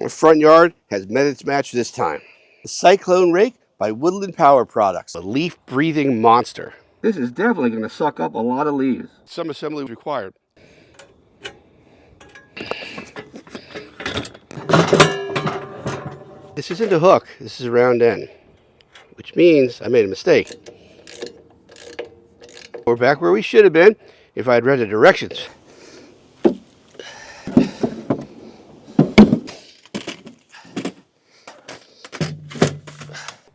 The front yard has met its match this time. The Cyclone Rake by Woodland Power Products, a leaf-breathing monster. This is definitely going to suck up a lot of leaves. Some assembly required. This isn't a hook, this is a round end, which means I made a mistake. We're back where we should have been if I'd read the directions.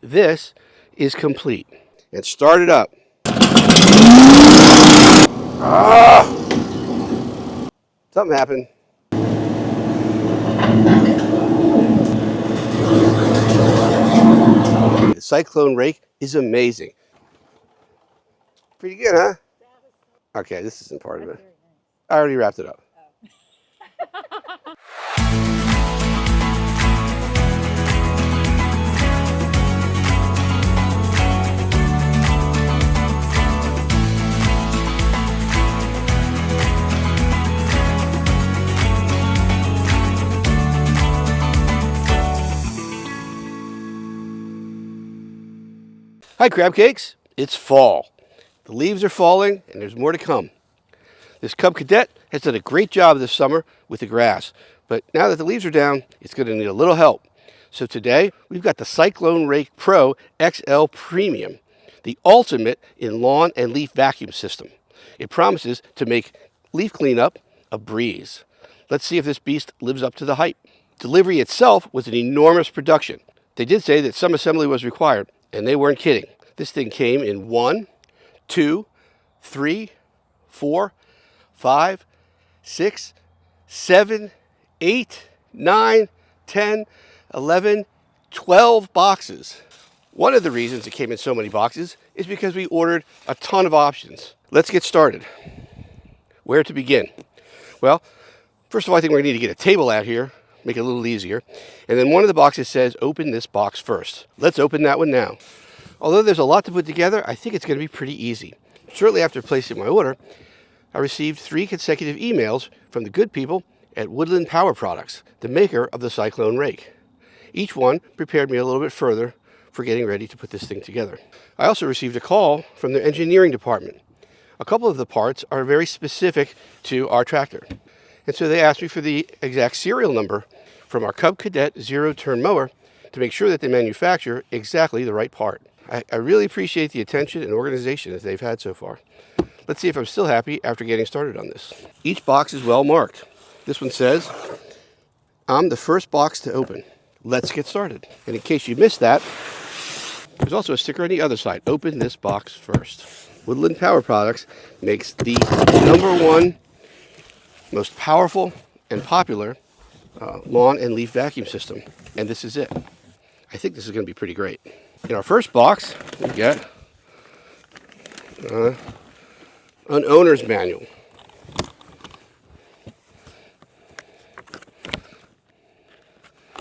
This is complete. And start it up. Ah! Something happened. The Cyclone Rake is amazing. Pretty good, huh? Okay, this isn't part of it. I already wrapped it up. Hi, crab cakes. It's fall. The leaves are falling and there's more to come. This Cub Cadet has done a great job this summer with the grass, but now that the leaves are down, it's going to need a little help. So today, we've got the Cyclone Rake Pro XL Premium, the ultimate in lawn and leaf vacuum system. It promises to make leaf cleanup a breeze. Let's see if this beast lives up to the hype. Delivery itself was an enormous production. They did say that some assembly was required, and they weren't kidding. This thing came in 1, 2, 3, 4, 5, 6, 7, 8, 9, 10, 11, 12 boxes. One of the reasons it came in so many boxes is because we ordered a ton of options. Let's get started. Where to begin? Well, first of all, I think we're going to need to get a table out here, make it a little easier. And then one of the boxes says, open this box first. Let's open that one now. Although there's a lot to put together, I think it's going to be pretty easy. Shortly after placing my order, I received 3 consecutive emails from the good people at Woodland Power Products, the maker of the Cyclone Rake. Each one prepared me a little bit further for getting ready to put this thing together. I also received a call from their engineering department. A couple of the parts are very specific to our tractor. And so they asked me for the exact serial number from our Cub Cadet zero-turn mower to make sure that they manufacture exactly the right part. I really appreciate the attention and organization that they've had so far. Let's see if I'm still happy after getting started on this. Each box is well marked. This one says, I'm the first box to open. Let's get started. And in case you missed that, there's also a sticker on the other side. Open this box first. Woodland Power Products makes the #1 most powerful and popular lawn and leaf vacuum system. And this is it. I think this is going to be pretty great. In our first box, we get an owner's manual.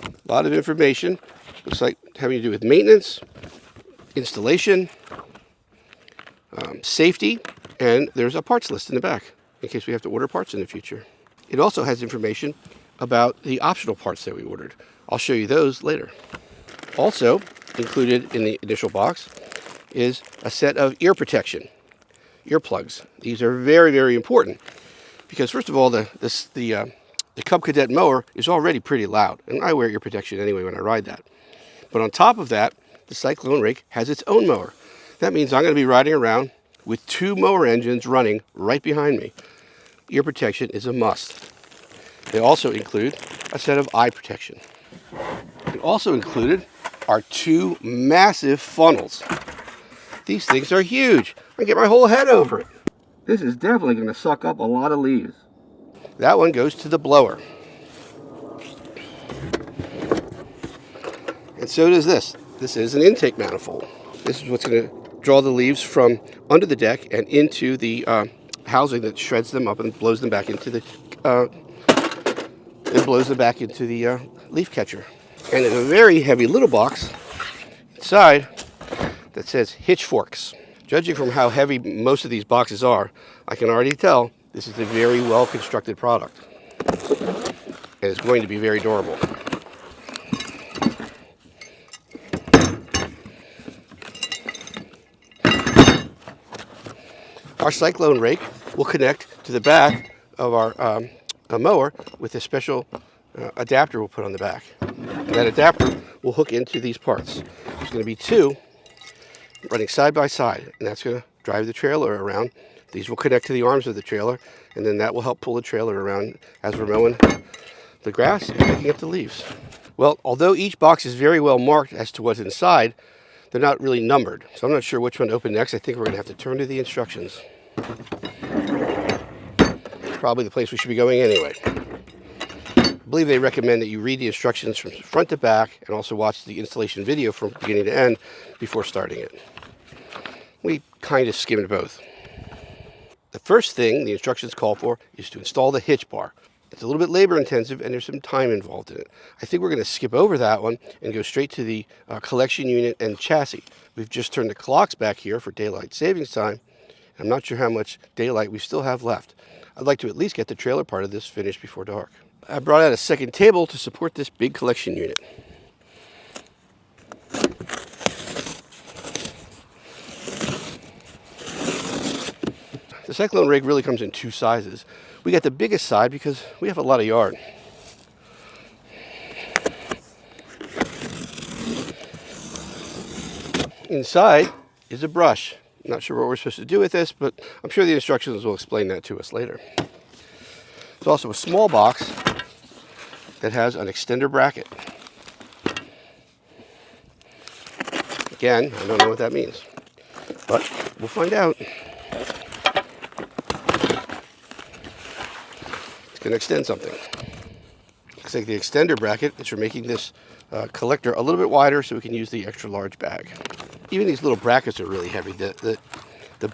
A lot of information. Looks like having to do with maintenance, installation, safety, and there's a parts list in the back in case we have to order parts in the future. It also has information about the optional parts that we ordered. I'll show you those later. Also included in the initial box is a set of ear protection, earplugs. These are very, very important because first of all, the Cub Cadet mower is already pretty loud, and I wear ear protection anyway when I ride that. But on top of that, the Cyclone Rake has its own mower. That means I'm going to be riding around with 2 mower engines running right behind me. Ear protection is a must. They also include a set of eye protection. It also included are 2 massive funnels. These things are huge. I can get my whole head over it. This is definitely going to suck up a lot of leaves. That one goes to the blower. And so does this. This is an intake manifold. This is what's going to draw the leaves from under the deck and into the housing that shreds them up and blows them back into the leaf catcher. And there's a very heavy little box inside that says hitch forks. Judging from how heavy most of these boxes are, I can already tell this is a very well constructed product. And it's going to be very durable. Our Cyclone Rake will connect to the back of our mower with a special adapter we'll put on the back. And that adapter will hook into these parts. There's going to be two running side by side, and that's going to drive the trailer around. These will connect to the arms of the trailer, and then that will help pull the trailer around as we're mowing the grass and picking up the leaves. Well, although each box is very well marked as to what's inside, they're not really numbered. So I'm not sure which one to open next. I think we're going to have to turn to the instructions. Probably the place we should be going anyway. I believe they recommend that you read the instructions from front to back and also watch the installation video from beginning to end before starting it. We kind of skimmed both. The first thing the instructions call for is to install the hitch bar. It's a little bit labor intensive and there's some time involved in it. I think we're going to skip over that one and go straight to the collection unit and chassis. We've just turned the clocks back here for daylight savings time. I'm not sure how much daylight we still have left. I'd like to at least get the trailer part of this finished before dark. I brought out a second table to support this big collection unit. The Cyclone rig really comes in two sizes. We got the biggest side because we have a lot of yard. Inside is a brush. I'm not sure what we're supposed to do with this, but I'm sure the instructions will explain that to us later. There's also a small box that has an extender bracket. Again, I don't know what that means, but we'll find out. It's going to extend something. Looks like the extender bracket is for making this collector a little bit wider so we can use the extra large bag. Even these little brackets are really heavy. The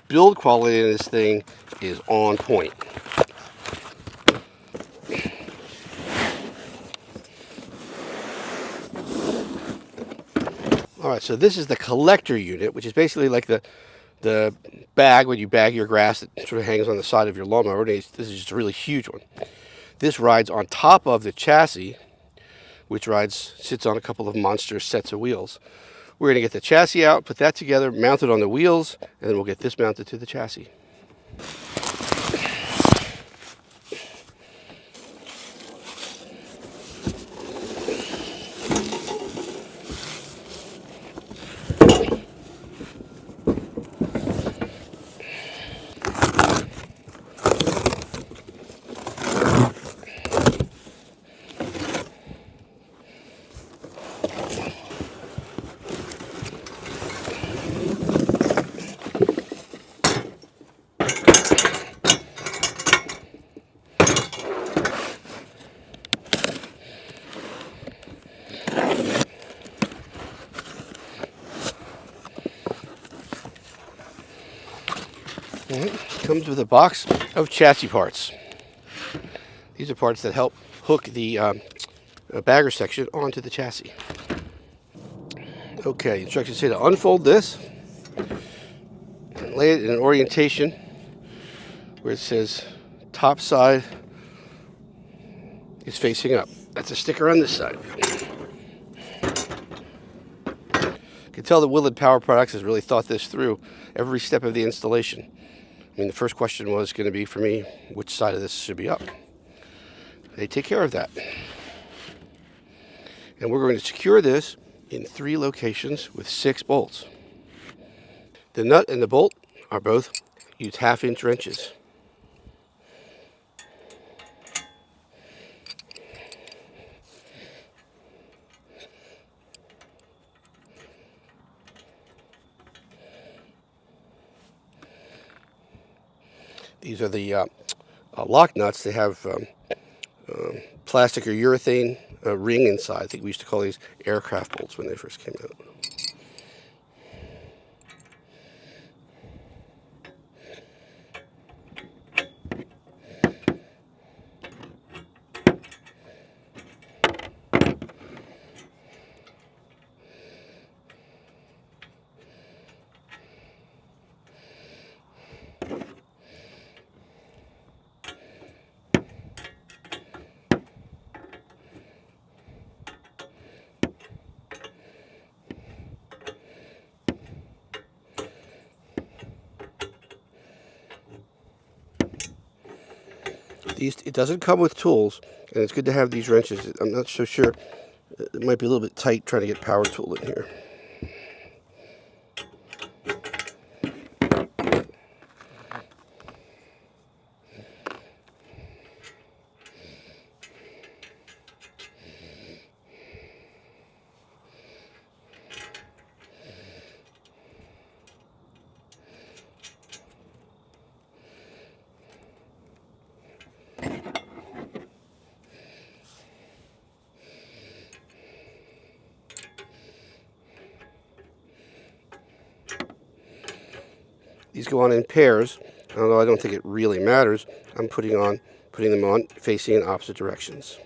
build quality in this thing is on point. All right, so this is the collector unit, which is basically like the bag when you bag your grass that sort of hangs on the side of your lawnmower. This is just a really huge one. This rides on top of the chassis, which sits on a couple of monster sets of wheels. We're going to get the chassis out, put that together, mount it on the wheels, and then we'll get this mounted to the chassis. Comes with a box of chassis parts. These are parts that help hook the bagger section onto the chassis. Okay, instructions say to unfold this and lay it in an orientation where it says top side is facing up. That's a sticker on this side. You can tell that Willard Power Products has really thought this through every step of the installation. I mean, the first question was going to be for me, which side of this should be up? They take care of that. And we're going to secure this in 3 locations with 6 bolts. The nut and the bolt are both used 1/2-inch wrenches. These are the lock nuts. They have plastic or urethane ring inside. I think we used to call these aircraft bolts when they first came out. It doesn't come with tools, and it's good to have these wrenches. I'm not so sure. It might be a little bit tight trying to get power tool in here. These go on in pairs, although I don't think it really matters. I'm putting them on facing in opposite directions.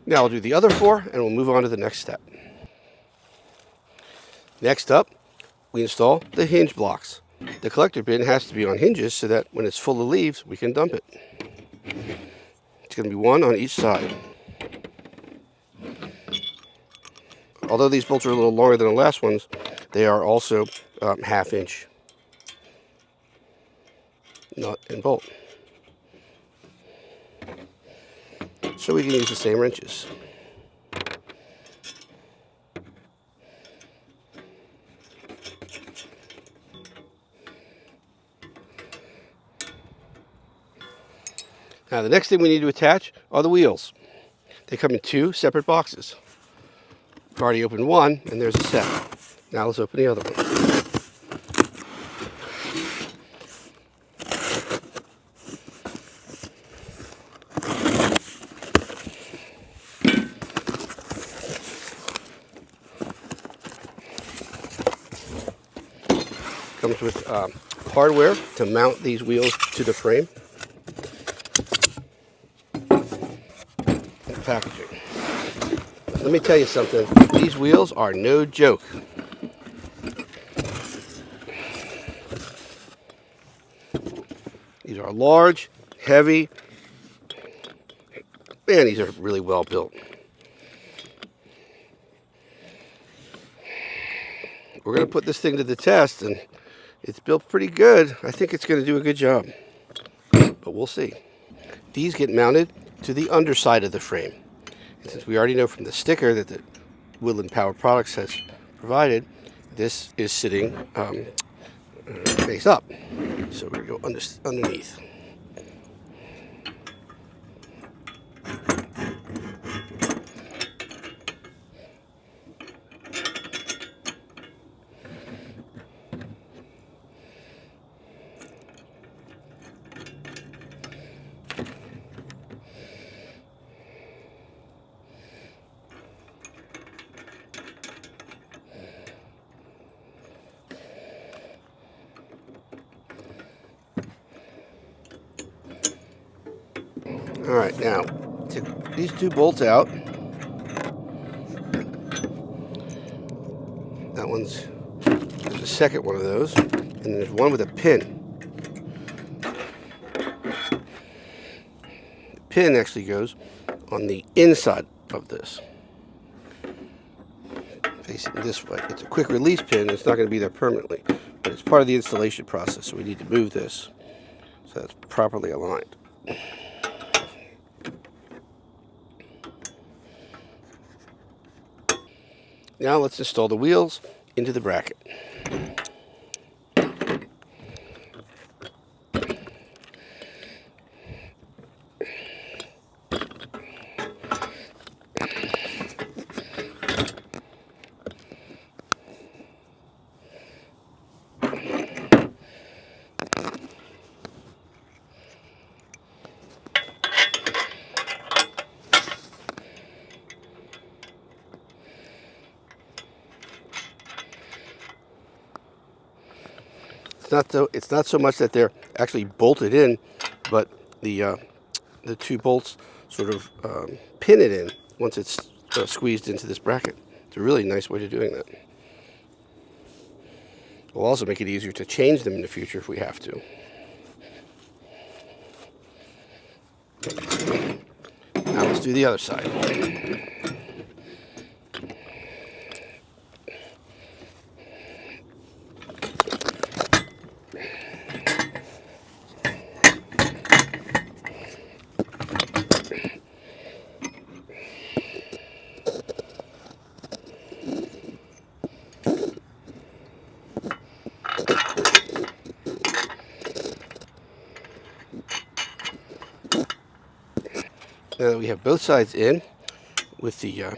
Now I'll do the other 4, and we'll move on to the next step. Next up, we install the hinge blocks. The collector bin has to be on hinges so that when it's full of leaves, we can dump it. It's going to be 1 on each side. Although these bolts are a little longer than the last ones, they are also 1/2 inch nut and bolt. So we can use the same wrenches. Now the next thing we need to attach are the wheels. They come in 2 separate boxes. I've already opened one, and there's a set. Now let's open the other one. Comes with hardware to mount these wheels to the frame. And packaging. Let me tell you something. These wheels are no joke. These are large, heavy, man, these are really well built. We're going to put this thing to the test, and it's built pretty good. I think it's going to do a good job, but we'll see. These get mounted to the underside of the frame. And since we already know from the sticker that the Woodland Power Products has provided, this is sitting face up. So we're going to go underneath. All right, now take these 2 bolts out. That one's, there's a second one of those, and there's one with a pin. The pin actually goes on the inside of this. Face it this way. It's a quick release pin. It's not going to be there permanently, but it's part of the installation process, so we need to move this so that's properly aligned. Now let's install the wheels into the bracket. It's not so much that they're actually bolted in, but the two bolts sort of pin it in once it's squeezed into this bracket. It's a really nice way of doing that. We'll also make it easier to change them in the future if we have to. Now let's do the other side. Now that we have both sides in with the,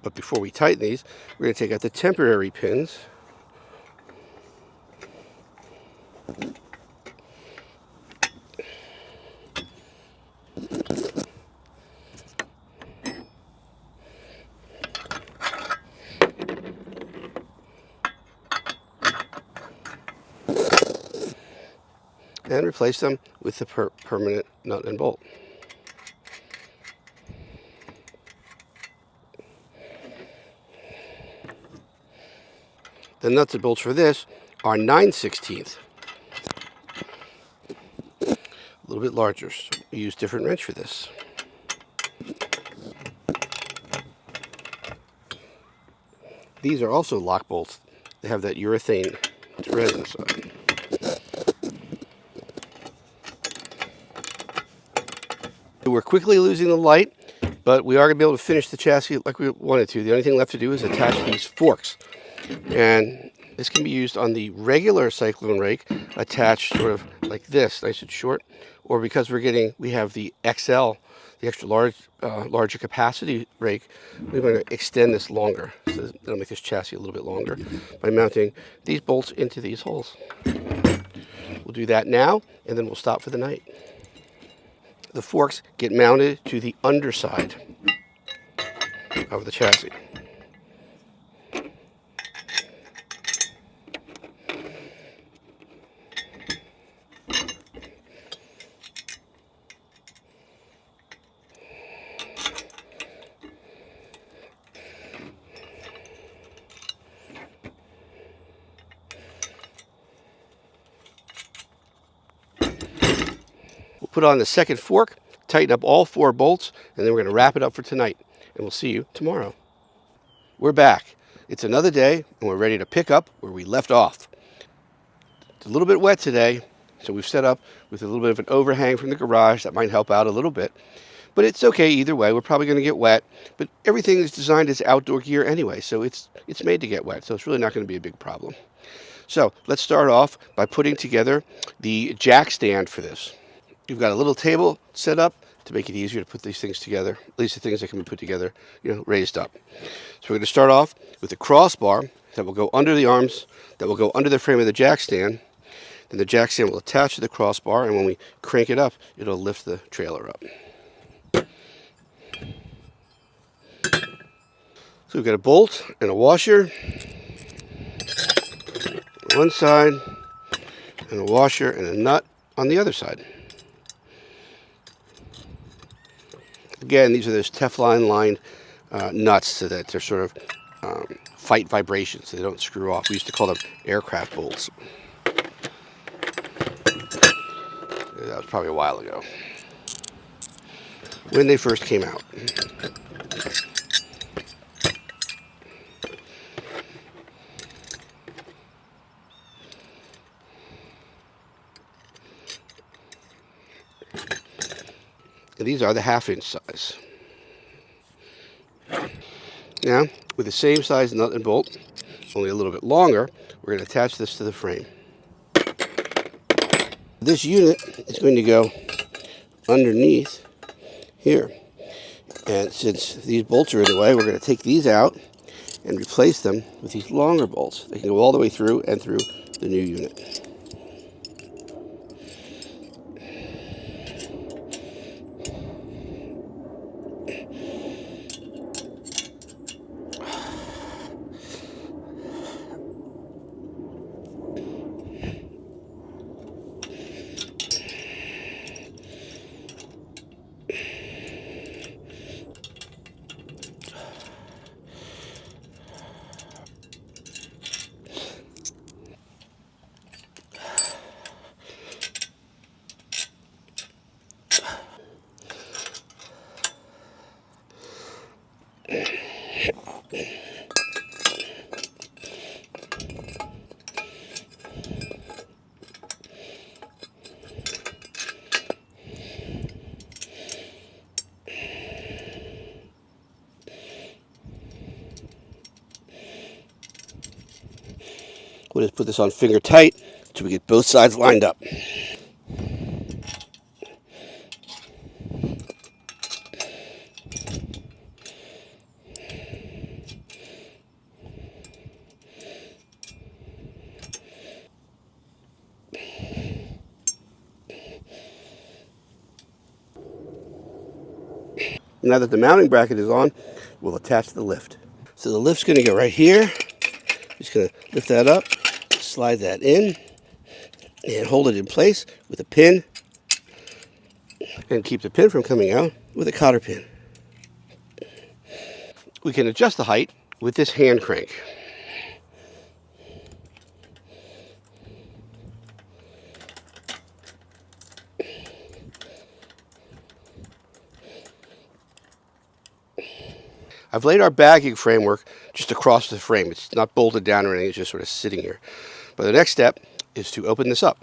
but before we tighten these, we're going to take out the temporary pins. And replace them with the permanent nut and bolt. The nuts and bolts for this are 9/16. A little bit larger, so we use different wrench for this. These are also lock bolts. They have that urethane thread inside. We're quickly losing the light, but we are going to be able to finish the chassis like we wanted to. The only thing left to do is attach these forks. And this can be used on the regular Cyclone Rake, attached sort of like this, nice and short, or because we have the XL, the extra larger capacity rake, we're going to extend this longer. So that'll make this chassis a little bit longer by mounting these bolts into these holes. We'll do that now, and then we'll stop for the night. The forks get mounted to the underside of the chassis. We'll put on the second fork, tighten up all 4 bolts, and then we're going to wrap it up for tonight. And we'll see you tomorrow. We're back. It's another day, and we're ready to pick up where we left off. It's a little bit wet today, so we've set up with a little bit of an overhang from the garage. That might help out a little bit. But it's okay either way. We're probably going to get wet. But everything is designed as outdoor gear anyway, so it's made to get wet. So it's really not going to be a big problem. So let's start off by putting together the jack stand for this. You've got a little table set up to make it easier to put these things together, at least the things that can be put together, raised up. So we're going to start off with a crossbar that will go under the arms, that will go under the frame of the jack stand. Then the jack stand will attach to the crossbar, and when we crank it up, it'll lift the trailer up. So we've got a bolt and a washer on one side, and a washer and a nut on the other side. Again, these are those Teflon lined nuts so that they're sort of fight vibrations so they don't screw off. We used to call them aircraft bolts. That was probably a while ago when they first came out. And these are the 1/2 inch size. Now, with the same size nut and bolt, only a little bit longer, we're going to attach this to the frame. This unit is going to go underneath here. And since these bolts are in the way, we're going to take these out and replace them with these longer bolts. They can go all the way through and through the new unit. We'll just put this on finger tight until we get both sides lined up. Now that the mounting bracket is on, we'll attach the lift. So the lift's going to go right here. Just going to lift that up, slide that in, and hold it in place with a pin, and keep the pin from coming out with a cotter pin. We can adjust the height with this hand crank. I've laid our bagging framework just across the frame. It's not bolted down or anything, it's just sort of sitting here. But the next step is to open this up.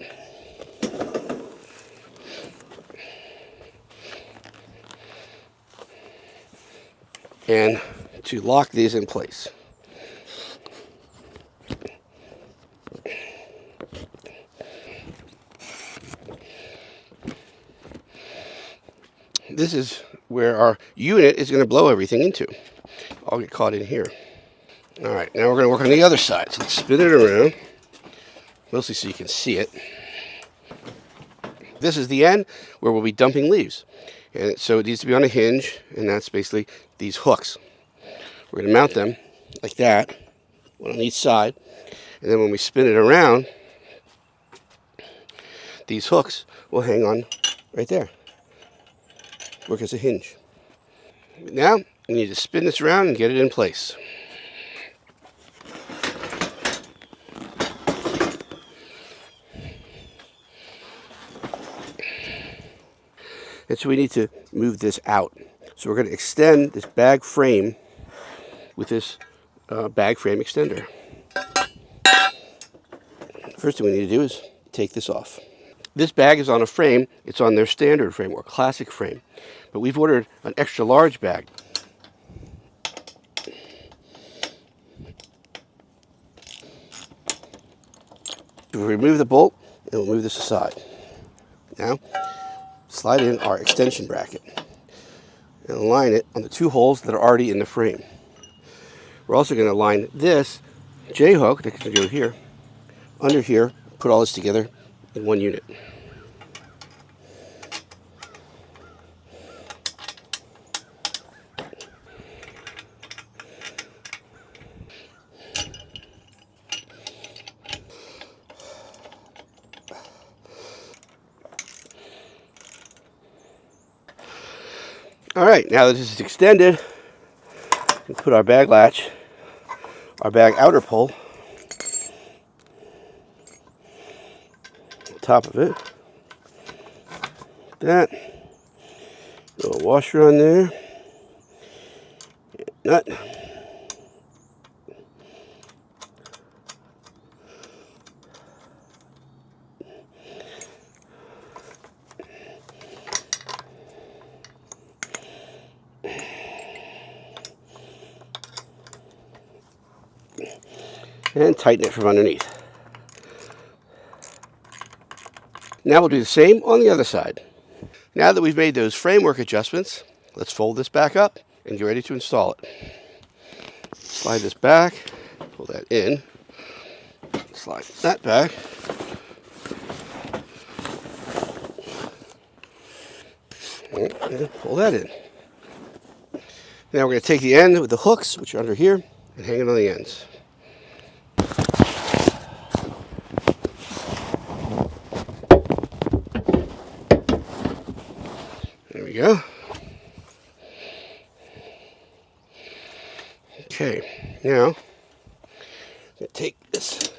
And to lock these in place. This is where our unit is going to blow everything into. I'll get caught in here. All right, now we're going to work on the other side. So let's spin it around, mostly so you can see it. This is the end where we'll be dumping leaves. And so it needs to be on a hinge, and that's basically these hooks. We're going to mount them like that, one on each side. And then when we spin it around, these hooks will hang on right there. Work as a hinge. Now, we need to spin this around and get it in place. And so we need to move this out. So we're going to extend this bag frame with this bag frame extender. First thing we need to do is take this off. This bag is on a frame. It's on their standard frame or classic frame. But we've ordered an extra large bag. We'll remove the bolt and we'll move this aside. Now, slide in our extension bracket and align it on the two holes that are already in the frame. We're also going to align this J-hook that can go here, under here, put all this together in one unit. All right, now that this is extended, we put our bag latch, our bag outer pull, on top of it. That little washer on there, nut. And tighten it from underneath. Now we'll do the same on the other side. Now that we've made those framework adjustments, let's fold this back up and get ready to install it. Slide this back, pull that in, slide that back. And pull that in. Now we're going to take the end with the hooks, which are under here, and hang it on the ends. There we go. Okay, now I'm going to take this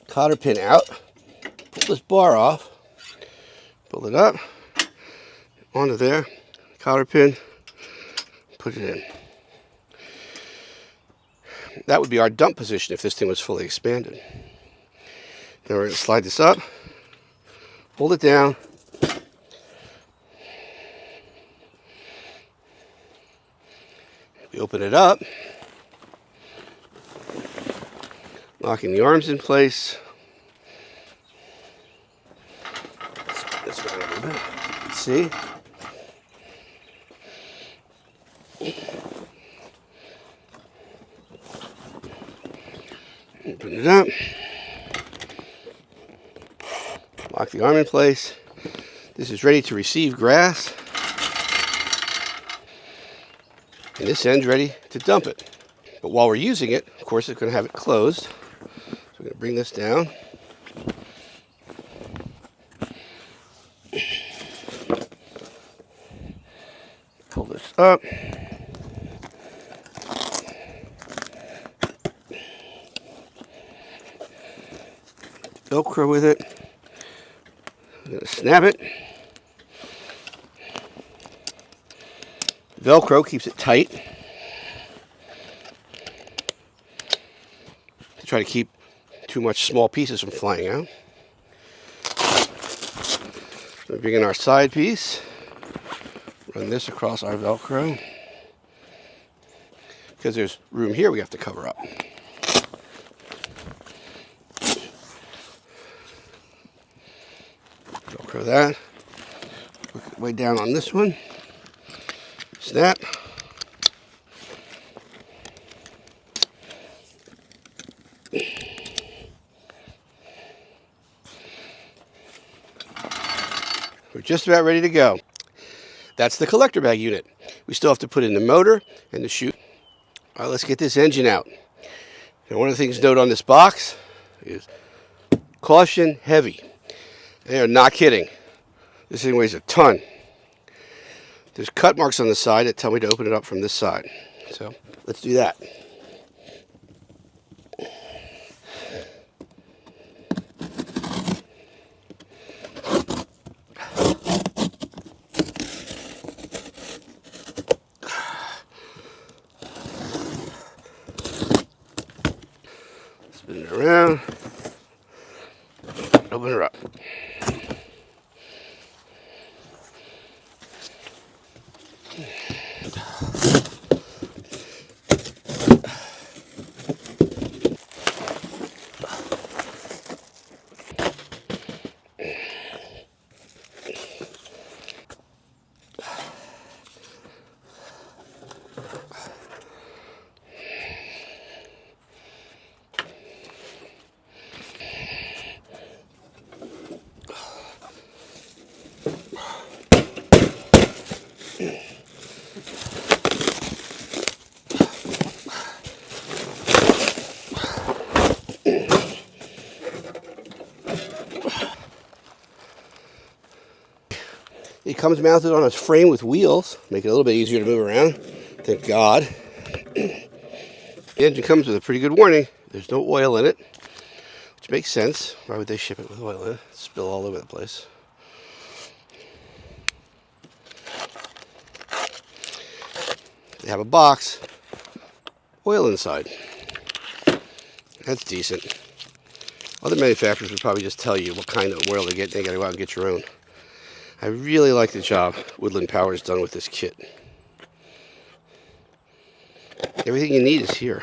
cotter pin out, pull this bar off, pull it up, onto there, cotter pin, put it in. That would be our dump position if this thing was fully expanded. Now we're going to slide this up, hold it down, we open it up, Locking the arms in place. Let's go a little bit. Let's see. Open it up. Lock the arm in place. This is ready to receive grass. And this end's ready to dump it. But while we're using it, of course, it's going to have it closed. So we're going to bring this down. Pull this up. Velcro with it. I'm going to snap it. Velcro keeps it tight to try to keep too much small pieces from flying out. We bring in our side piece. Run this across our Velcro. Because there's room here we have to cover up. Velcro that. Work it way down on this one. Snap. We're just about ready to go. That's the collector bag unit. We still have to put in the motor and the chute. All right, let's get this engine out. And one of the things to note on this box is caution heavy. They are not kidding. This thing weighs a ton. There's cut marks on the side that tell me to open it up from this side. So let's do that. Spin it around. Open her up. It comes mounted on a frame with wheels, make it a little bit easier to move around. Thank God. The engine comes with a pretty good warning. There's no oil in it, which makes sense. Why would they ship it with oil in it? Spill all over the place. They have a box, oil inside. That's decent. Other manufacturers would probably just tell you what kind of oil they get. They got to go out and get your own. I really like the job Woodland Power has done with this kit. Everything you need is here.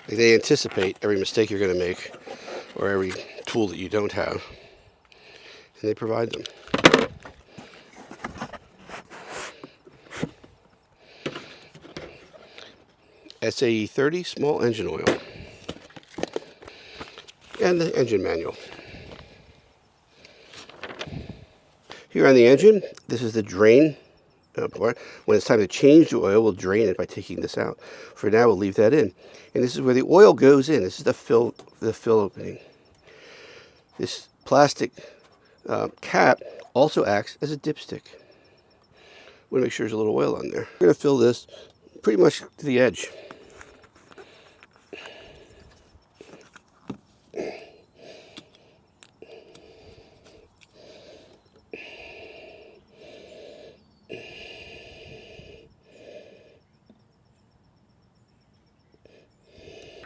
They anticipate every mistake you're going to make or every tool that you don't have, and they provide them. SAE 30 small engine oil and the engine manual. Here on the engine, this is the drain part. When it's time to change the oil, we'll drain it by taking this out. For now, we'll leave that in. And this is where the oil goes in. This is the fill opening. This plastic cap also acts as a dipstick. Want to make sure there's a little oil on there. We're going to fill this pretty much to the edge.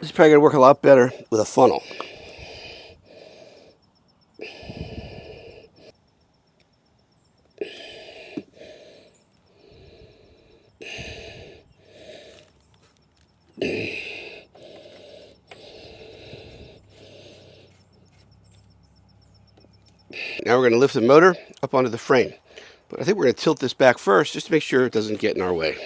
This is probably going to work a lot better with a funnel. Now we're going to lift the motor up onto the frame. But I think we're going to tilt this back first just to make sure it doesn't get in our way.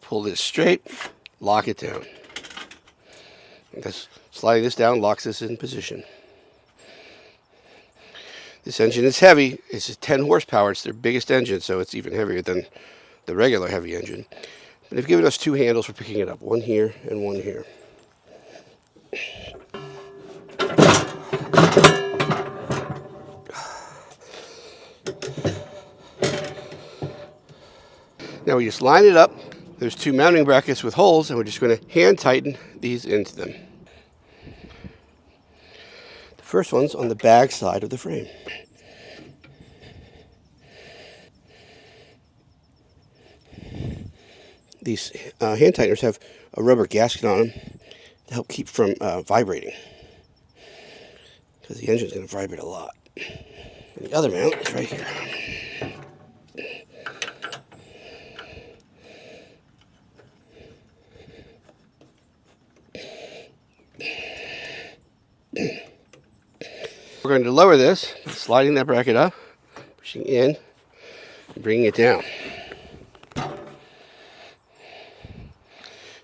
Pull this straight, lock it down. Sliding this down locks this in position. This engine is heavy. It's 10 horsepower. It's their biggest engine, so it's even heavier than the regular heavy engine. But they've given us 2 handles for picking it up, one here and one here. Now we just line it up. There's 2 mounting brackets with holes, and we're just going to hand tighten these into them. The first one's on the bag side of the frame. These hand tighteners have a rubber gasket on them to help keep from vibrating, because the engine's going to vibrate a lot. And the other mount is right here. We're going to lower this, sliding that bracket up, pushing in, and bringing it down.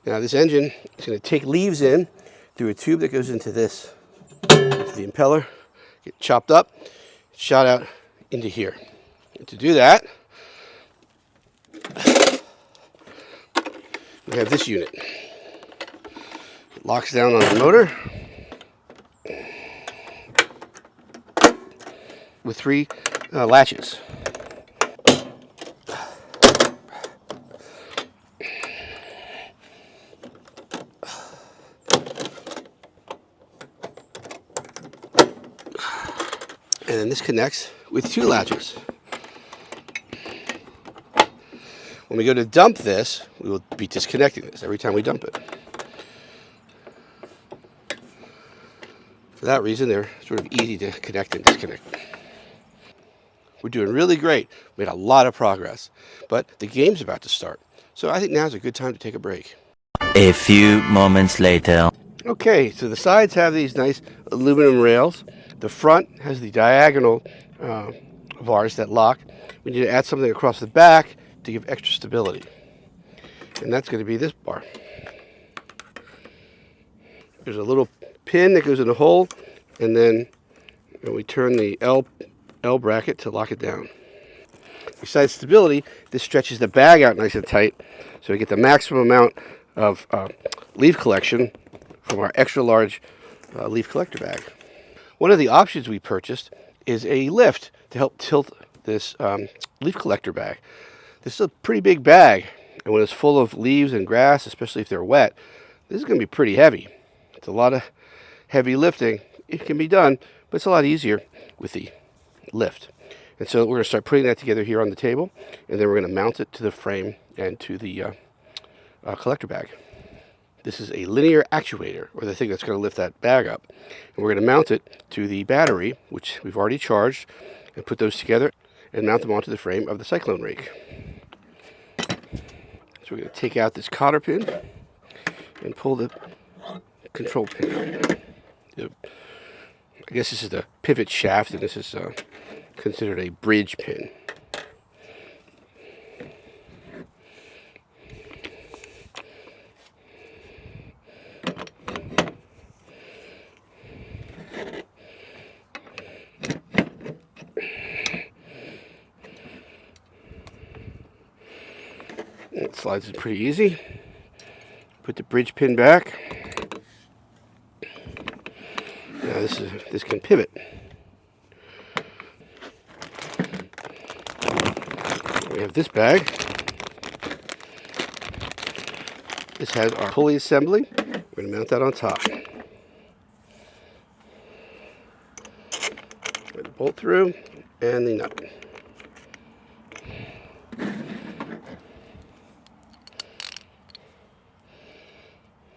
Now this engine is going to take leaves in through a tube that goes into this, into the impeller, get chopped up, shot out into here. And to do that, we have this unit. It locks down on the motor with 3 latches. And then this connects with 2 latches. When we go to dump this, we will be disconnecting this every time we dump it. For that reason, they're sort of easy to connect and disconnect. We're doing really great. We made a lot of progress, but the game's about to start. So I think now's a good time to take a break. A few moments later. Okay, so the sides have these nice aluminum rails. The front has the diagonal bars that lock. We need to add something across the back to give extra stability. And that's going to be this bar. There's a little pin that goes in the hole, and then we turn the L bracket to lock it down. Besides stability, this stretches the bag out nice and tight, so we get the maximum amount of leaf collection from our extra large leaf collector bag. One of the options we purchased is a lift to help tilt this leaf collector bag. This is a pretty big bag, and when it's full of leaves and grass, especially if they're wet, this is going to be pretty heavy. It's a lot of heavy lifting. It can be done, but it's a lot easier with the lift. And so we're going to start putting that together here on the table, and then we're going to mount it to the frame and to the collector bag. This is a linear actuator, or the thing that's going to lift that bag up. And we're going to mount it to the battery, which we've already charged, and put those together and mount them onto the frame of the Cyclone Rake. So we're going to take out this cotter pin and pull the control pin out. I guess this is the pivot shaft, and this is considered a bridge pin. It slides in pretty easy. Put the bridge pin back. Now this can pivot. We have this bag. This has our pulley assembly. We're going to mount that on top. Put the bolt through and the nut.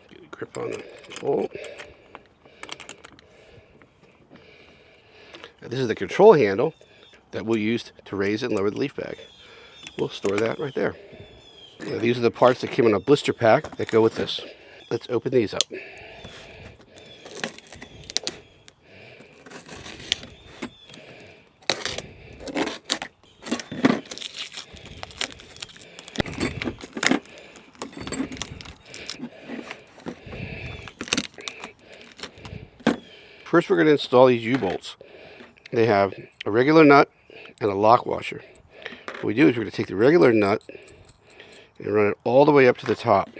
Get a grip on the bolt. Now, this is the control handle that we'll use to raise and lower the leaf bag. We'll store that right there. Now, these are the parts that came in a blister pack that go with this. let's open these up. First, we're going to install these U-bolts. They have a regular nut and a lock washer. What we do is we're going to take the regular nut and run it all the way up to the top.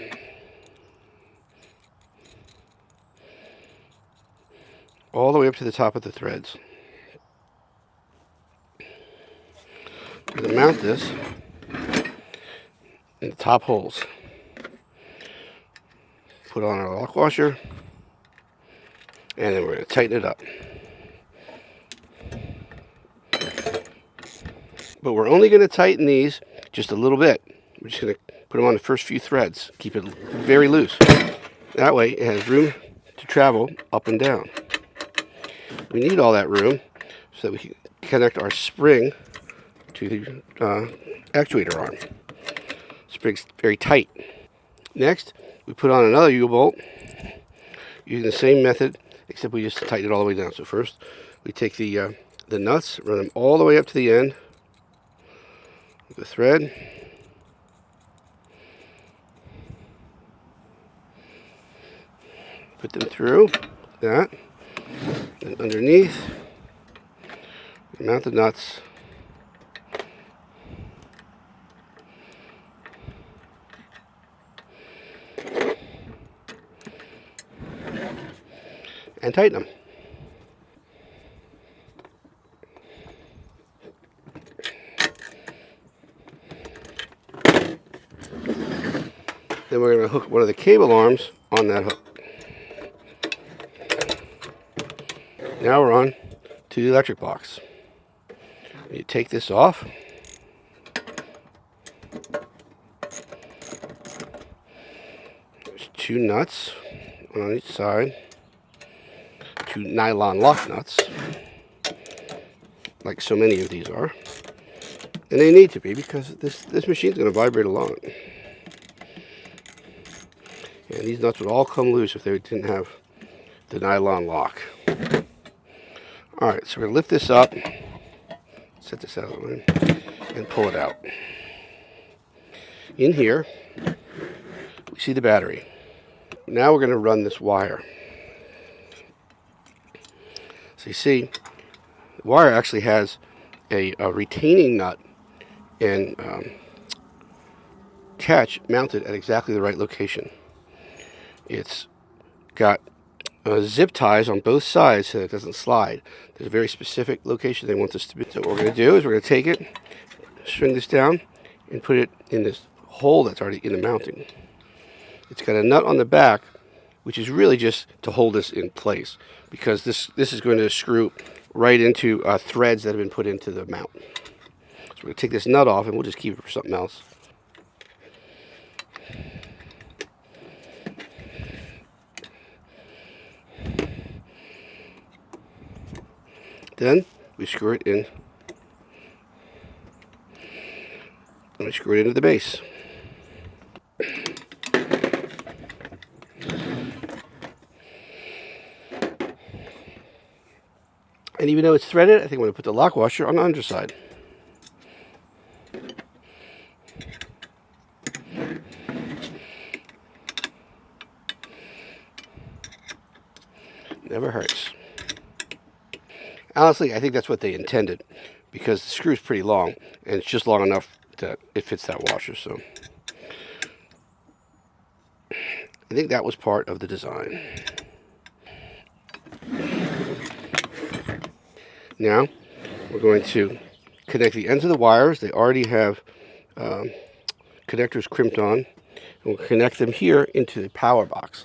All the way up to the top of the threads. We're going to mount this in the top holes. Put on our lock washer, and then we're going to tighten it up. But we're only going to tighten these just a little bit. We're just going to put them on the first few threads. Keep it very loose. That way it has room to travel up and down. We need all that room so that we can connect our spring to the actuator arm. Spring's very tight. Next, we put on another U-bolt using the same method, except we just tighten it all the way down. So first, we take the nuts, run them all the way up to the end with the thread. Put them through that. And underneath, we mount the nuts. And tighten them. Then we're going to hook one of the cable arms on that hook. Now we're on to the electric box. You take this off. There's two nuts, one on each side. Two nylon lock nuts, like so many of these are. And they need to be because this machine's going to vibrate along. And these nuts would all come loose if they didn't have the nylon lock. Alright, so we're going to lift this up, set this out of the way, and pull it out. In here, we see the battery. Now we're going to run this wire. So you see, the wire actually has a retaining nut and catch mounted at exactly the right location. It's got zip ties on both sides so that it doesn't slide. There's a very specific location they want this to be. So what we're going to do is we're going to take it, string this down, and put it in this hole that's already in the mounting. It's got a nut on the back, which is really just to hold this in place, because this is going to screw right into threads that have been put into the mount. So we're going to take this nut off, and we'll just keep it for something else. Then we screw it in, and we screw it into the base. And even though it's threaded, I think I'm going to put the lock washer on the underside. Never hurts. Honestly, I think that's what they intended, because the screw's pretty long, and it's just long enough that it fits that washer. So I think that was part of the design. Now we're going to connect the ends of the wires. They already have connectors crimped on, and we'll connect them here into the power box.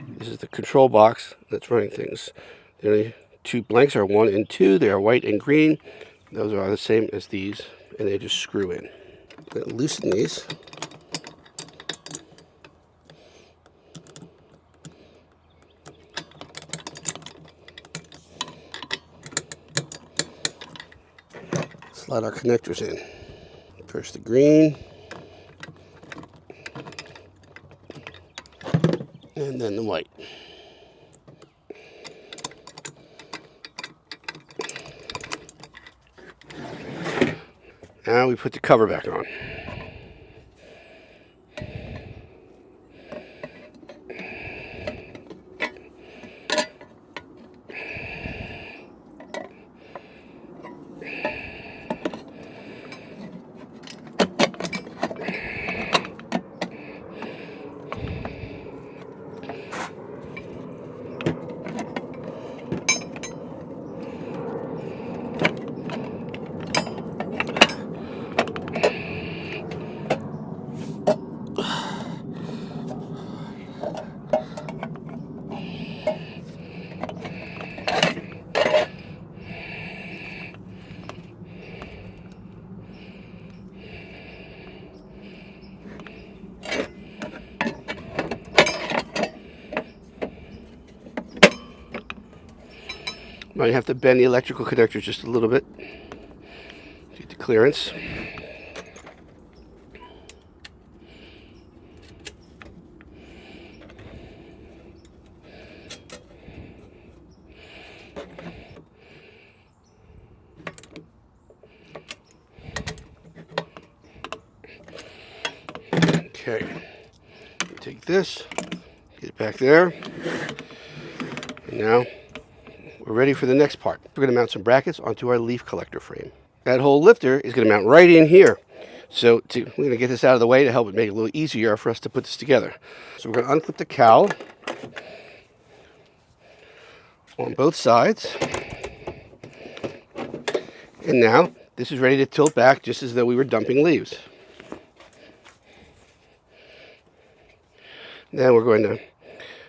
This is the control box that's running things. The only two blanks are 1 and 2. They are white and green. Those are the same as these, and they just screw in. I'm going to loosen these. Slide our connectors in. First the green, And then the white. Now we put the cover back on. Might have to bend the electrical connectors just a little bit to get the clearance. Okay, take this, get it back there, and now we're ready for the next part. We're going to mount some brackets onto our leaf collector frame. That whole lifter is going to mount right in here. So we're going to get this out of the way to help it make it a little easier for us to put this together. So we're going to unclip the cowl on both sides. And now this is ready to tilt back just as though we were dumping leaves. Then we're going to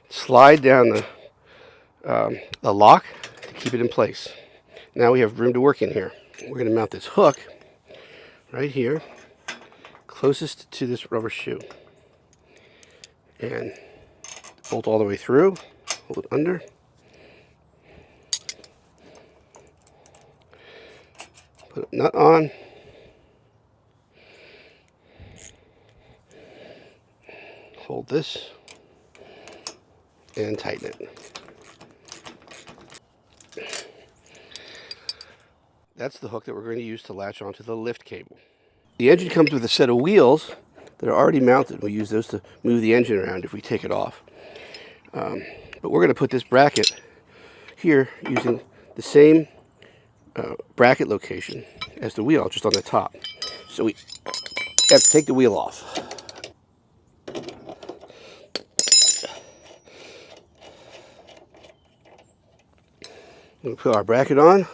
slide down the lock to keep it in place. Now we have room to work in here. We're going to mount this hook right here, closest to this rubber shoe. And bolt all the way through, hold it under. Put a nut on. Hold this and tighten it. That's the hook that we're going to use to latch onto the lift cable. The engine comes with a set of wheels that are already mounted. We use those to move the engine around if we take it off. But we're going to put this bracket here using the same bracket location as the wheel, just on the top. So we have to take the wheel off. We'll put our bracket on,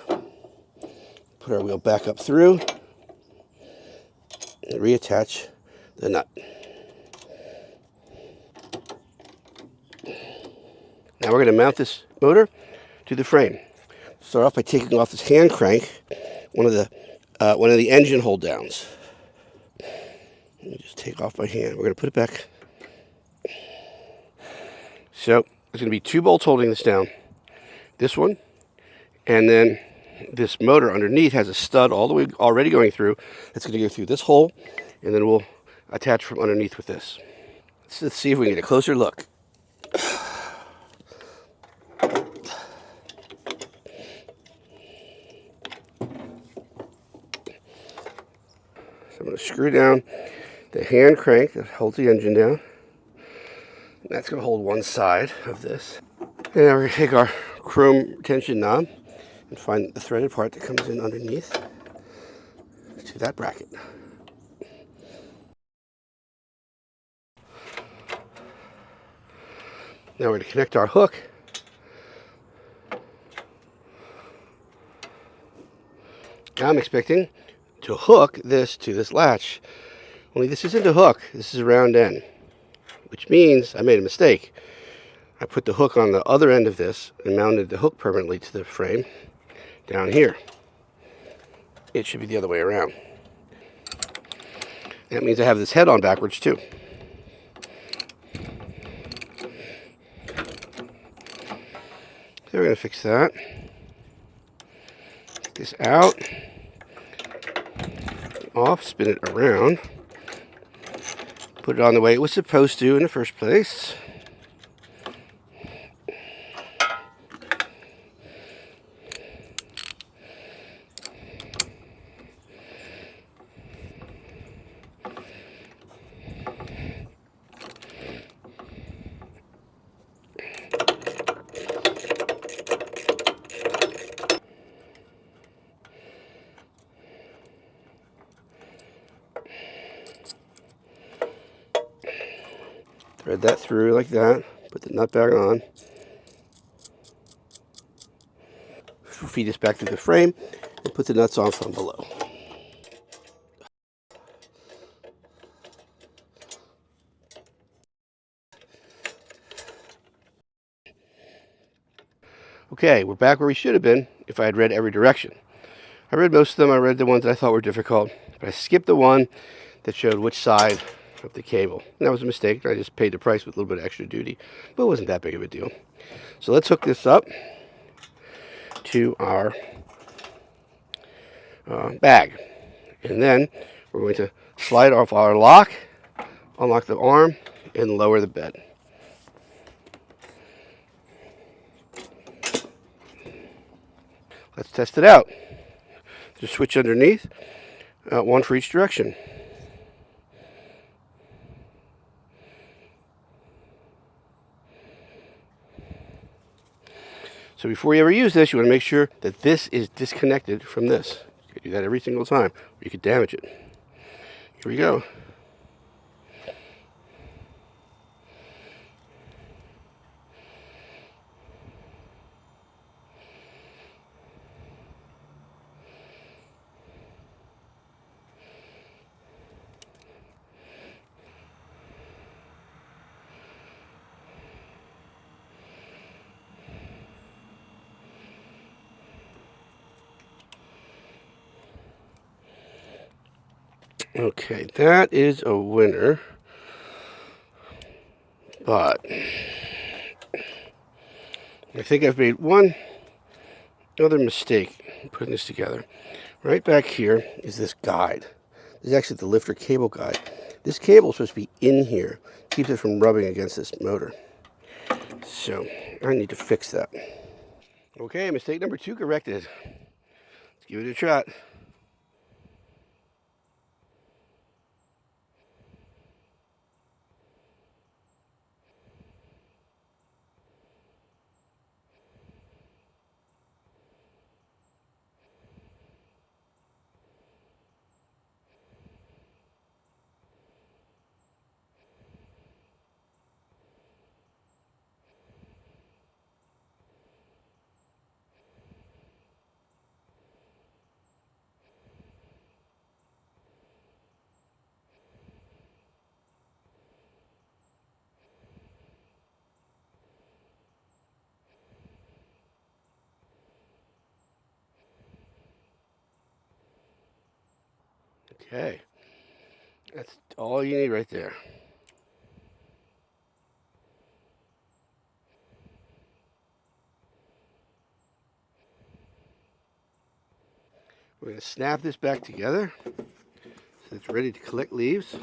put our wheel back up through, and reattach the nut. Now we're going to mount this motor to the frame. Start off by taking off this hand crank, one of the engine hold downs. Just take off by hand. We're going to put it back. So there's going to be two bolts holding this down. This one, and then this motor underneath has a stud all the way already going through. It's going to go through this hole, and then we'll attach from underneath with this. Let's see if we can get a closer look. So I'm going to screw down the hand crank that holds the engine down. That's going to hold one side of this. And now we're going to take our chrome tension knob and find the threaded part that comes in underneath to that bracket. Now we're going to connect our hook Now I'm expecting to hook this to this latch. Only this isn't a hook, this is a round end, which means I made a mistake. I put the hook on the other end of this and mounted the hook permanently to the frame down here. It should be the other way around. That means I have this head on backwards too. So we're going to fix that. Take this out, off, spin it around, put it on the way it was supposed to in the first place. that through like that. Put the nut back on. Feed this back through the frame and put the nuts on from below. Okay, we're back where we should have been if I had read every direction. I read most of them. I read the ones that I thought were difficult, but I skipped the one that showed which side of the cable. And that was a mistake. I just paid the price with a little bit of extra duty, but it wasn't that big of a deal. So let's hook this up to our bag. And then we're going to slide off our lock, unlock the arm, and lower the bed. Let's test it out. Just switch underneath, one for each direction. So before you ever use this, you want to make sure that this is disconnected from this. You can do that every single time, or you could damage it. Here we go. Okay, that is a winner, but I think I've made one other mistake putting this together. Right back here is this guide. This is actually the lifter cable guide. This cable is supposed to be in here, keeps it from rubbing against this motor. So I need to fix that. Okay, mistake number 2 corrected. Let's give it a shot. Okay, that's all you need right there. We're going to snap this back together so it's ready to collect leaves.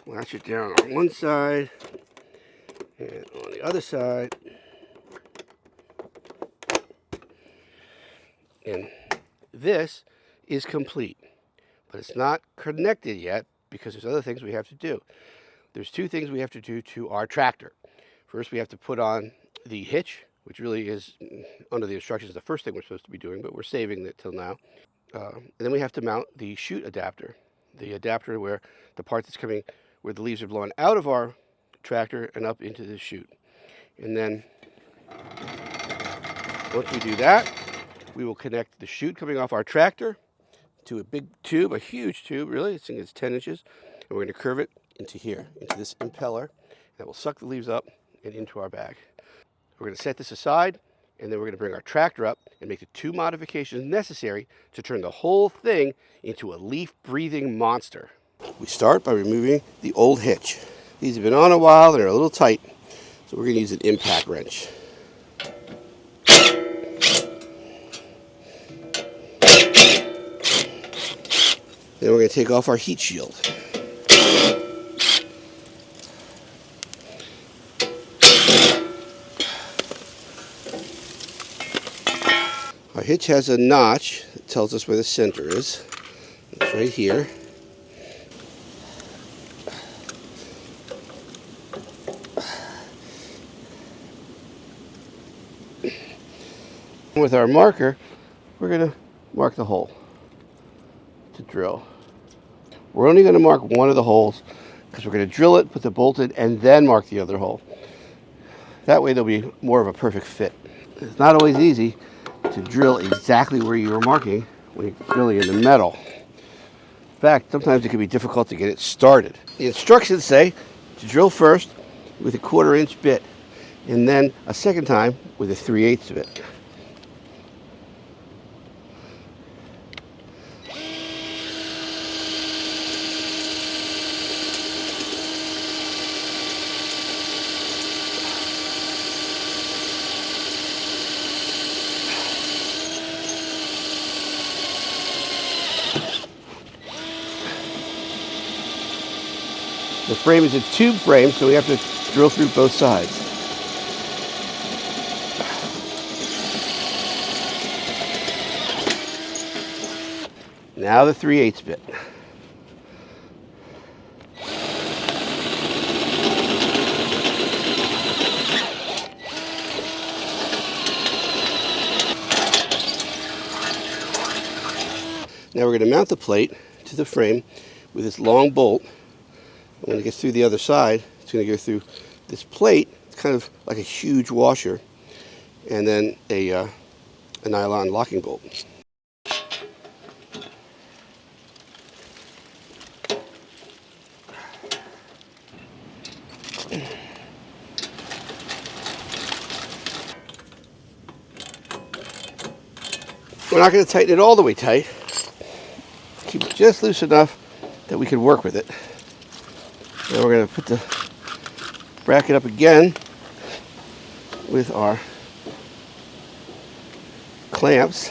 Latch it down on one side and on the other side. And this is complete, but it's not connected yet because there's other things we have to do. There's 2 things we have to do to our tractor. First, we have to put on the hitch, which really is, under the instructions, the first thing we're supposed to be doing, but we're saving it till now. And then we have to mount the chute adapter, the adapter where the part that's coming, where the leaves are blowing out of our tractor and up into the chute. And then once we do that, we will connect the chute coming off our tractor to a big tube, a huge tube, really. I think it's 10 inches. And we're going to curve it into here, into this impeller. That will suck the leaves up and into our bag. We're going to set this aside, and then we're going to bring our tractor up and make the 2 modifications necessary to turn the whole thing into a leaf-breathing monster. We start by removing the old hitch. These have been on a while, they're a little tight, so we're going to use an impact wrench. Then we're going to take off our heat shield. Our hitch has a notch that tells us where the center is. It's right here. With our marker, we're going to mark the hole to drill. We're only going to mark one of the holes because we're going to drill it, put the bolt in, and then mark the other hole. That way there'll be more of a perfect fit. It's not always easy to drill exactly where you are marking when you're drilling in the metal. In fact, sometimes it can be difficult to get it started. The instructions say to drill first with a 1/4 inch bit, and then a second time with a 3/8 bit. The frame is a tube frame, so we have to drill through both sides. Now the 3/8 bit. Now we're going to mount the plate to the frame with this long bolt. When it gets through the other side, it's going to go through this plate. It's kind of like a huge washer, and then a nylon locking bolt. We're not going to tighten it all the way tight. Keep it just loose enough that we can work with it. Now we're going to put the bracket up again with our clamps.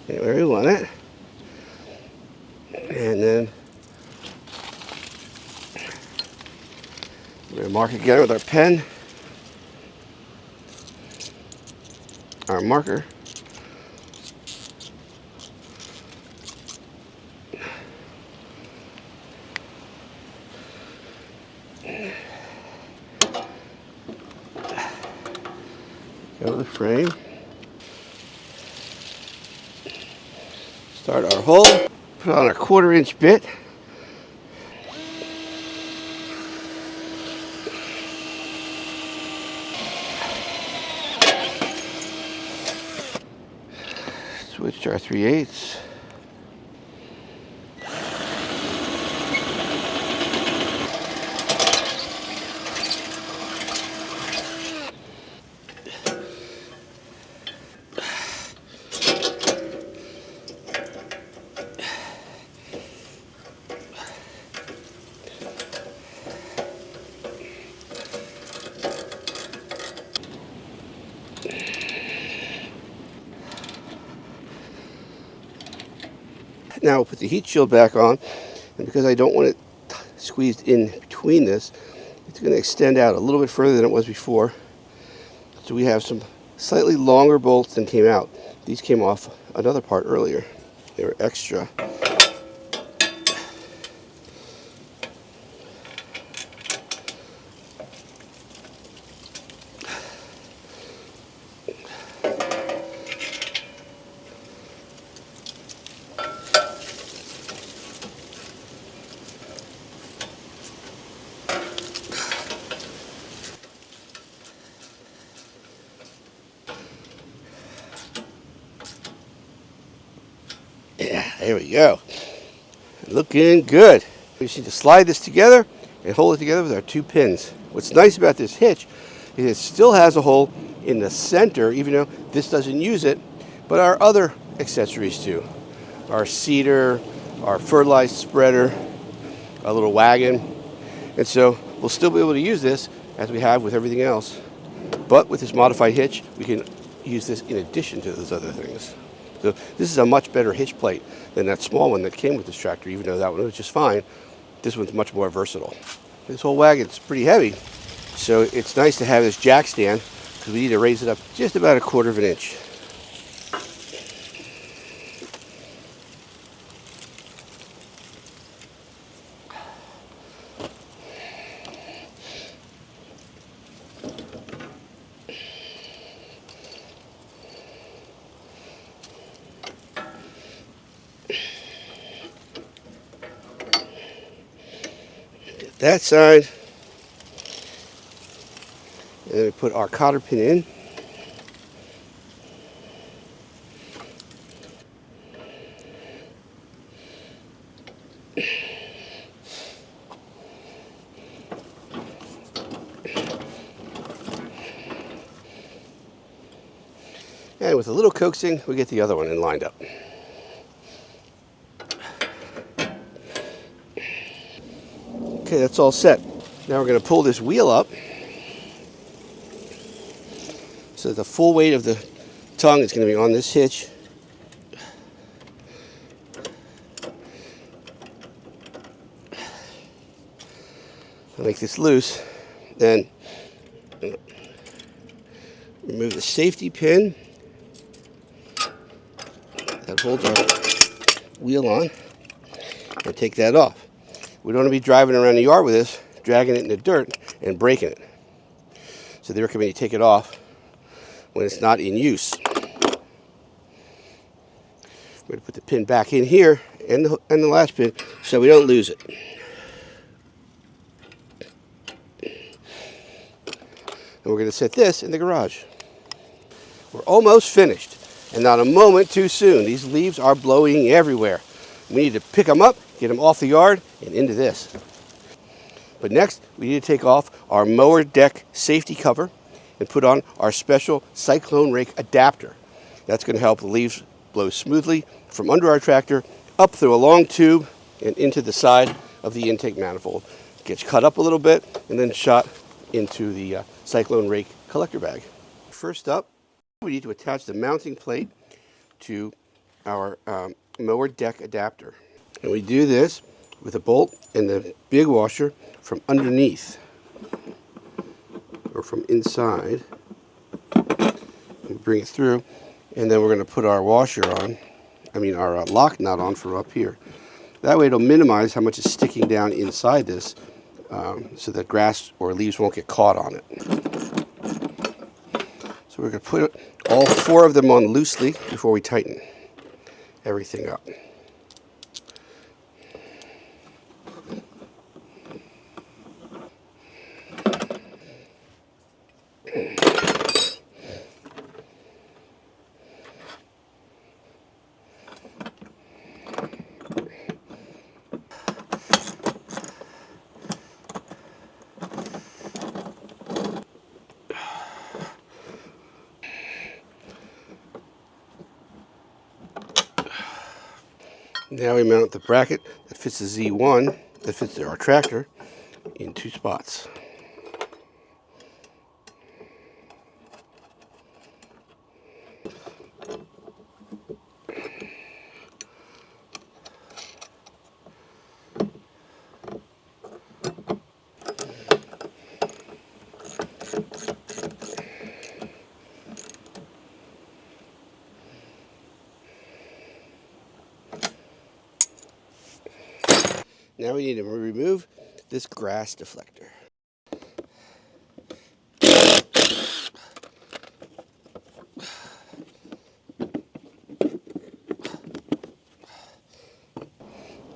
Where we want it. And then we're going to mark again with our pen, our marker. Go to the frame. Start our hole. Put on our 1/4 inch bit. Switch to our 3/8. Now we'll put the heat shield back on, and because I don't want it squeezed in between this, it's going to extend out a little bit further than it was before. So we have some slightly longer bolts than came out. These came off another part earlier. They were extra. Yeah, there we go. Looking good. We just need to slide this together and hold it together with our 2 pins. What's nice about this hitch is it still has a hole in the center, even though this doesn't use it, but our other accessories do. Our seeder, our fertilized spreader, our little wagon. And so we'll still be able to use this as we have with everything else. But with this modified hitch, we can use this in addition to those other things. So this is a much better hitch plate than that small one that came with this tractor, even though that one was just fine. This one's much more versatile. This whole wagon's pretty heavy, so it's nice to have this jack stand because we need to raise it up just about a 1/4 inch. that side. And then we put our cotter pin in. And with a little coaxing, we get the other one in lined up. Okay, that's all set. Now we're going to pull this wheel up so that the full weight of the tongue is going to be on this hitch. I'll make this loose, then remove the safety pin that holds our wheel on and take that off. We don't want to be driving around the yard with this, dragging it in the dirt and breaking it. So they recommend you take it off when it's not in use. We're going to put the pin back in here and the last pin so we don't lose it. And we're going to set this in the garage. We're almost finished, and not a moment too soon. These leaves are blowing everywhere. We need to pick them up, get them off the yard, and into this. But next, we need to take off our mower deck safety cover and put on our special Cyclone Rake adapter. That's going to help the leaves blow smoothly from under our tractor up through a long tube and into the side of the intake manifold. It gets cut up a little bit and then shot into the Cyclone Rake collector bag. First up, we need to attach the mounting plate to our mower deck adapter. And we do this with a bolt and the big washer from underneath or from inside. We bring it through, and then we're going to put our washer on, our lock nut on from up here. That way it'll minimize how much is sticking down inside this so that grass or leaves won't get caught on it. So we're going to put all 4 of them on loosely before we tighten everything up. Now we mount the bracket that fits the Z1, that fits our tractor, in 2 spots. Now we need to remove this grass deflector.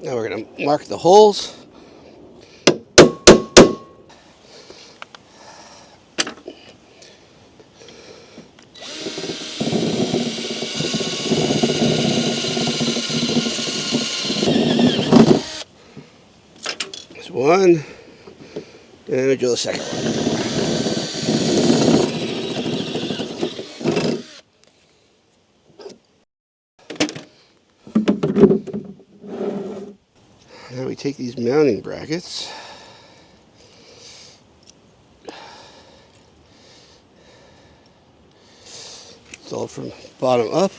Now we're going to mark the holes. There's one, and we drill the second one. Now we take these mounting brackets, it's all from bottom up.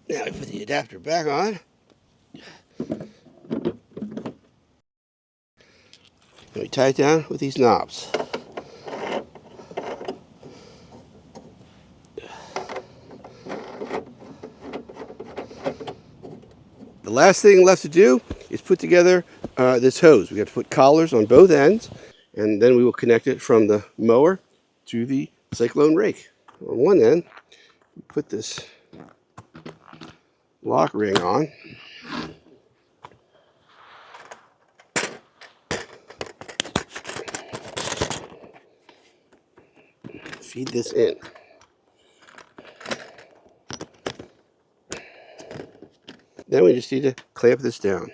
Now we put the adapter back on. And we tie it down with these knobs. The last thing left to do is put together this hose. We have to put collars on both ends, and then we will connect it from the mower to the Cyclone Rake. On one end, we put this lock ring on. Feed this in. Then we just need to clamp this down.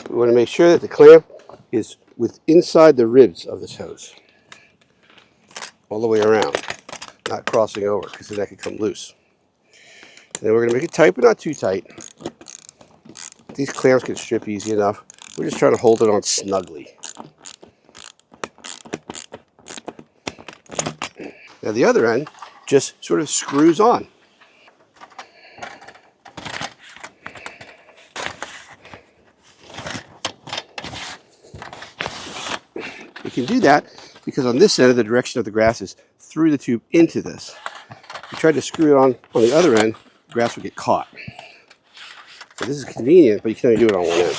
We want to make sure that the clamp is inside the ribs of this hose, all the way around, not crossing over, because then that could come loose. And then we're going to make it tight, but not too tight. These clamps can strip easy enough. We're just trying to hold it on snugly. Now the other end just sort of screws on. We can do that because on this end, the direction of the grass is through the tube into this. If you tried to screw it on the other end, the grass would get caught. So this is convenient, but you can only do it on one end.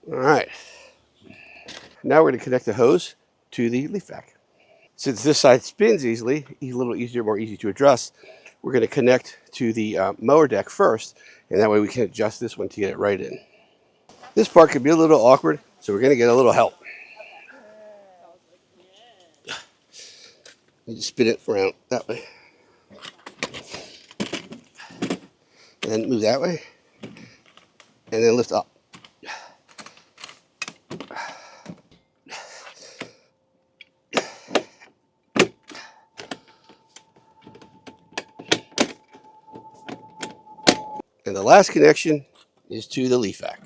All right. Now we're going to connect the hose to the leaf vac. Since this side spins easily, a little easier, more easy to adjust, we're going to connect to the mower deck first, and that way we can adjust this one to get it right in. This part could be a little awkward, so we're going to get a little help. You just spin it around that way. And then move that way. And then lift up. And the last connection is to the leaf vac.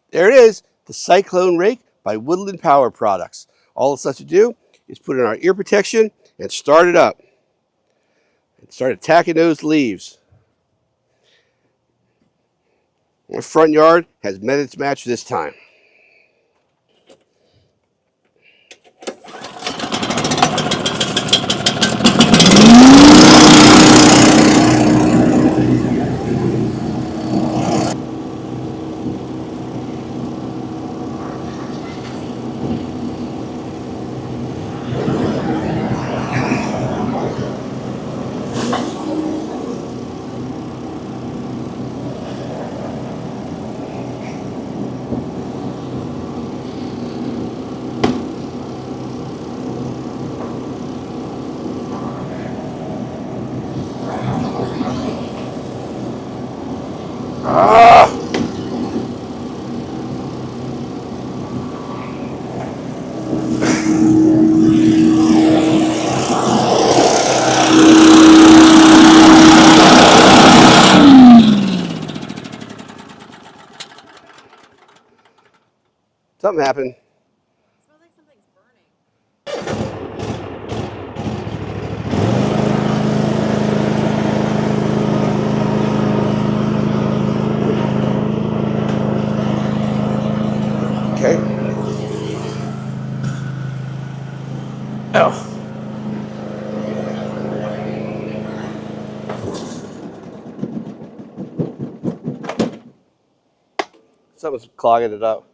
There it is, the Cyclone Rake by Woodland Power Products. All it's left to do is put in our ear protection and start it up. And start attacking those leaves. Our front yard has met its match this time. Something happened. It smells like something's burning. Okay. Oh. Something's clogging it up.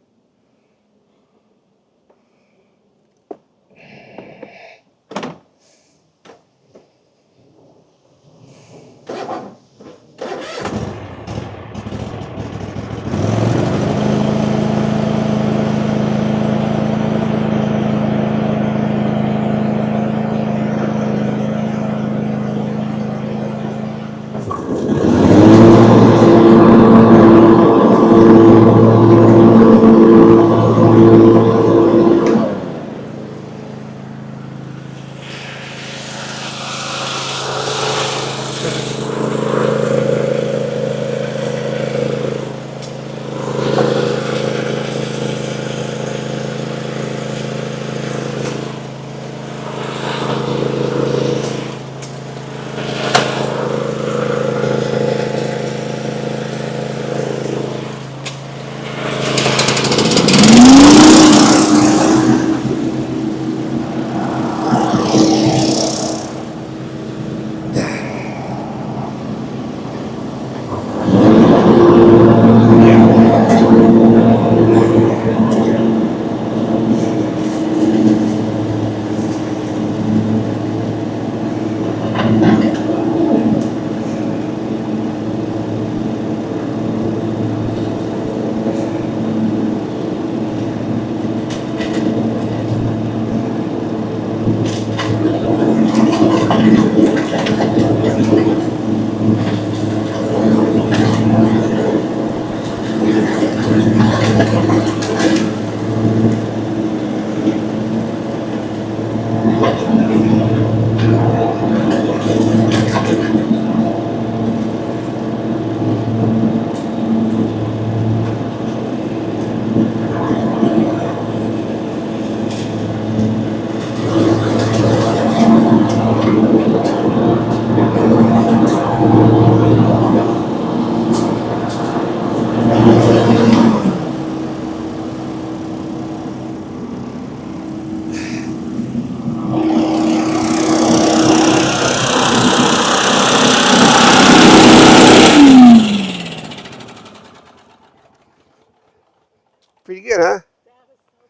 again, huh? That was so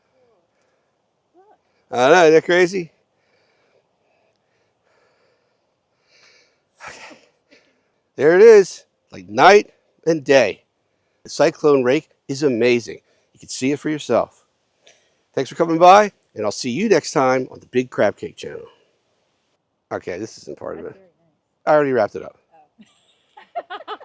cool. Look. I know, isn't that crazy? There it is, like night and day. The Cyclone Rake is amazing. You can see it for yourself. Thanks for coming by, and I'll see you next time on the Big Crab Cake channel. Okay, this isn't part of it. Very nice. I already wrapped it up. Oh.